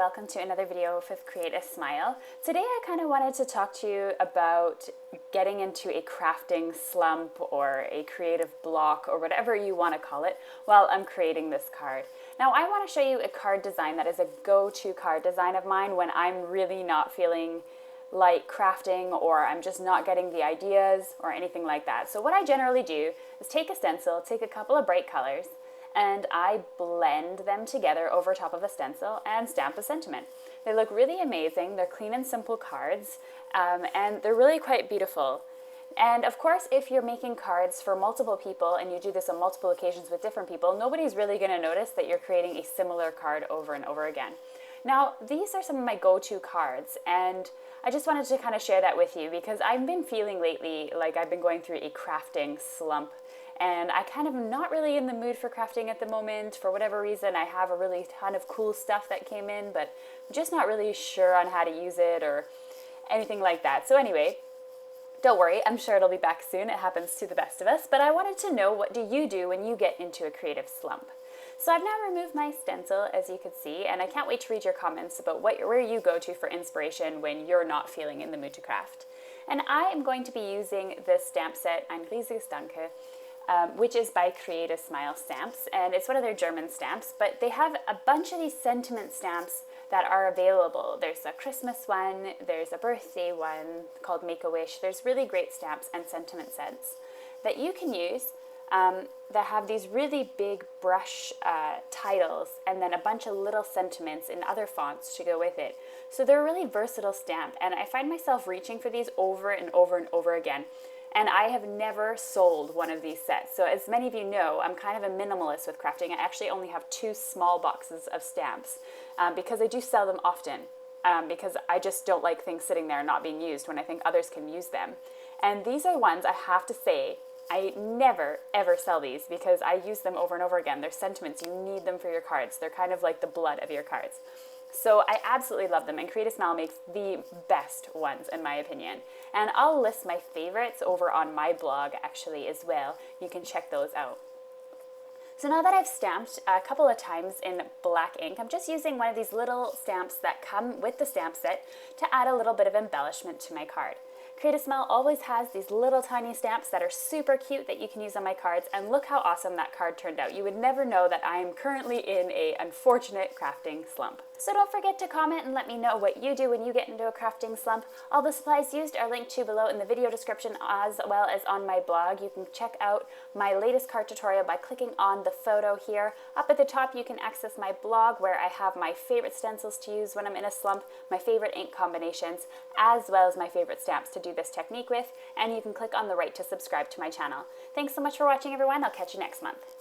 welcome to another video with Create a Smile. Today I kind of wanted to talk to you about getting into a crafting slump or a creative block or whatever you want to call it while I'm creating this card. Now I want to show you a card design that is a go-to card design of mine when I'm really not feeling like crafting or I'm just not getting the ideas or anything like that. So what I generally do is take a stencil, take a couple of bright colors, and I blend them together over top of a stencil and stamp a sentiment. They look really amazing. They're clean and simple cards, and they're really quite beautiful. And of course, if you're making cards for multiple people and you do this on multiple occasions with different people, nobody's really going to notice that you're creating a similar card over and over again. Now, these are some of my go-to cards, and I just wanted to kind of share that with you because I've been feeling lately like I've been going through a crafting slump. And I kind of am not really in the mood for crafting at the moment. For whatever reason, I have a really ton of cool stuff that came in, but I'm just not really sure on how to use it or anything like that. So anyway, don't worry, I'm sure it'll be back soon. It happens to the best of us. But I wanted to know, what do you do when you get into a creative slump? So I've now removed my stencil, as you can see, and I can't wait to read your comments about where you go to for inspiration when you're not feeling in the mood to craft. And I am going to be using this stamp set, Ein riesiges Danke, which is by Create a Smile Stamps, and it's one of their German stamps, but they have a bunch of these sentiment stamps that are available. There's a Christmas one, there's a birthday one called Make-A-Wish. There's really great stamps and sentiment sets that you can use that have these really big brush titles and then a bunch of little sentiments in other fonts to go with it. So they're a really versatile stamp, and I find myself reaching for these over and over and over again. And I have never sold one of these sets. So as many of you know, I'm kind of a minimalist with crafting. I actually only have 2 small boxes of stamps because I do sell them often because I just don't like things sitting there and not being used when I think others can use them. And these are ones I have to say, I never ever sell these because I use them over and over again. They're sentiments. You need them for your cards. They're kind of like the blood of your cards. So I absolutely love them, and Create a Smile makes the best ones in my opinion. And I'll list my favorites over on my blog actually as well. You can check those out. So now that I've stamped a couple of times in black ink, I'm just using one of these little stamps that come with the stamp set to add a little bit of embellishment to my card. Create a Smile always has these little tiny stamps that are super cute that you can use on my cards, and look how awesome that card turned out. You would never know that I am currently in an unfortunate crafting slump. So don't forget to comment and let me know what you do when you get into a crafting slump. All the supplies used are linked to below in the video description as well as on my blog. You can check out my latest card tutorial by clicking on the photo here. Up at the top you can access my blog where I have my favorite stencils to use when I'm in a slump, my favorite ink combinations, as well as my favorite stamps to do this technique with, and you can click on the right to subscribe to my channel. Thanks so much for watching everyone. I'll catch you next month.